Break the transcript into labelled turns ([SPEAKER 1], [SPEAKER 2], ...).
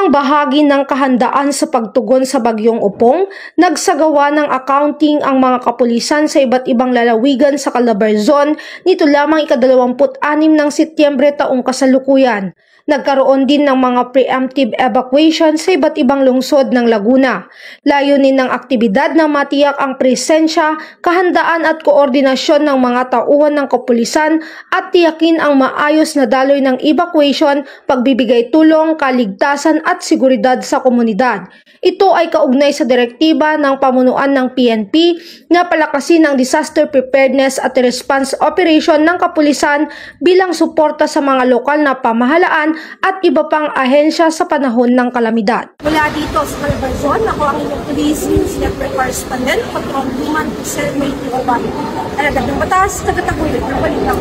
[SPEAKER 1] Bilang bahagi ng kahandaan sa pagtugon sa Bagyong Upong, nagsagawa ng accounting ang mga kapulisan sa iba't ibang lalawigan sa Calabarzon nito lamang ika-26 ng Setyembre taong kasalukuyan. Nagkaroon din ng mga preemptive evacuation sa iba't ibang lungsod ng Laguna. Layunin ng aktibidad na matiyak ang presensya, kahandaan at koordinasyon ng mga tauhan ng kapulisan at tiyakin ang maayos na daloy ng evacuation, pagbibigay tulong, kaligtasan at seguridad sa komunidad. Ito ay kaugnay sa direktiba ng pamunuan ng PNP na palakasin ang disaster preparedness at response operation ng kapulisan bilang suporta sa mga lokal na pamahalaan at iba pang ahensya sa panahon ng kalamidad.
[SPEAKER 2] Mula dito sa Calabarzon, ako ang inyong Police News Network Correspondent, Pagkakambuman, Sir May Tiwabay. Alagad ng batas, tagataguyod ng balitang.